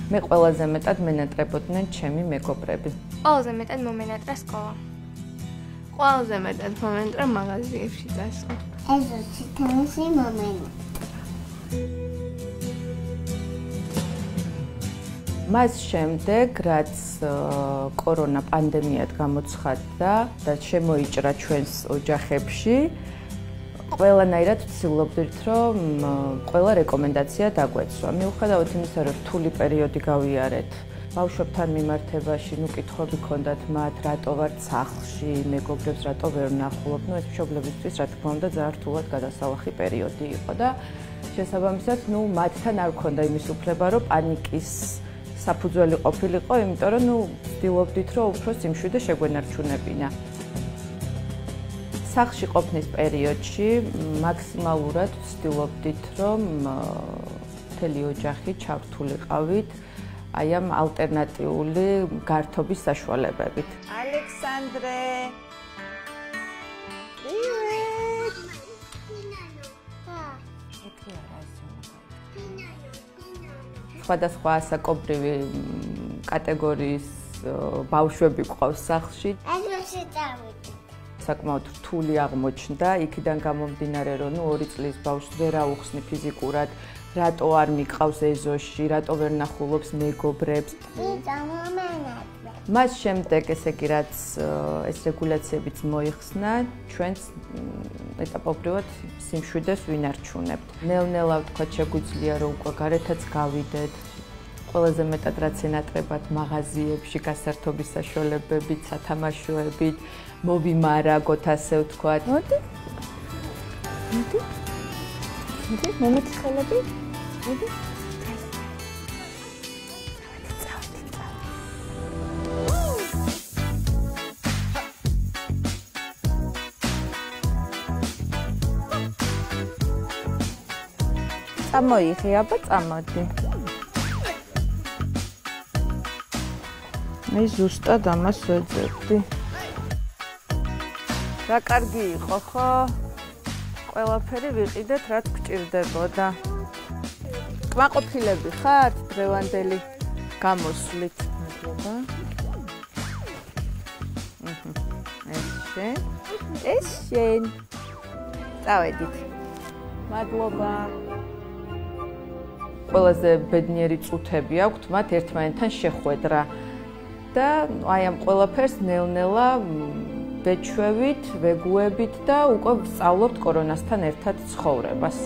მე ყველაზე მეტად მენატრებოდნენ ჩემი მეგობრები. ყველაზე მეტად მომენატრა სკოლა. ყველაზე მეტად მომენატრა მაღაზიებში გასვლა. ეზოში თამაში მომენატრა. მას შემდეგ, რაც კორონა პანდემიად გამოცხადდა და შემოიჭრა ჩვენს ოჯახებში, ყველანაირად ვცდილობდით, რომ ყველა რეკომენდაცია დაგვეცვა. მიუხედავად იმისა, რომ რთული პერიოდი გავიარეთ, ბავშვებთან მიმართებაში, კითხვები ჰქონდათ მათ, რატო ვართ სახლში, მეგობრებს რატო ვერ ვნახულობ, ეს მშობლებისთვის, რა თქმა უნდა, ძალიან რთულად გადასალახი პერიოდი იყო და შესაბამისად, მათთან არ ჰქონდა იმის უფლება, რომ პანიკის საფუძველი ყოფილიყო, იმიტომ რომ ვცდილობდით, რომ უფრო სიმშვიდე შეგვენარჩუნებინა. სახლში ყოფნის პერიოდში მაქსიმალურად ვცდილობდით, რომ მთელი ოჯახი ჩართულიყავით აი ამ ალტერნატიული გართობის საშუალებებით. ალექსანდრე სხვადასხვა ასაკობრივი კატეგორიის ბავშვები გვყავს სახლში. ეზოში წავიდი. საკმაოდ რთული აღმოჩნდა, იქიდან გამომდინარე, რომ 2 წლის ბავშვს ვერ აუხსნი ფიზიკურად, რატო არ მიყავს ეზოში, რატო ვერ ნახულობს მეგობრებს. მას შემდეგ, ესე იგი, რაც ეს რეგულაციებიც მოიხსნა, ჩვენც ეტაპობრივად სიმშვიდეს ვინარჩუნებთ. ნელ-ნელა ვთქვათ, შეგვიძლია, რომ უკვე გარეთაც გავიდეთ. ყველაზე მეტად რაც ენატრებათ მაღაზიებში გასართობის საშუალებებით, სათამაშოებით, მოვიმარაგოთ, ასე ვთქვათ. მოდი. მომეც ხელები. მოდი. წამოიღე, აბა, წამოდი. მე ზუსტად ამას ვეძებდი. რა კარგი იყო, ხო? ყველაფერი ვიყიდეთ, რაც გჭირდებოდა. კმაყოფილები ხართ დღევანდელი გამოსვლით? მადლობა. ეს შენ. წავედით. მადლობა. ყველაზე ბედნიერი წუთები აქვთ მათ ერთმანეთთან შეხვედრა და აი ამ ყველაფერს ნელ-ნელა ვეჩვევით, ვეგუებით და უკვე ვსწავლობთ კორონასთან ერთად ცხოვრებას.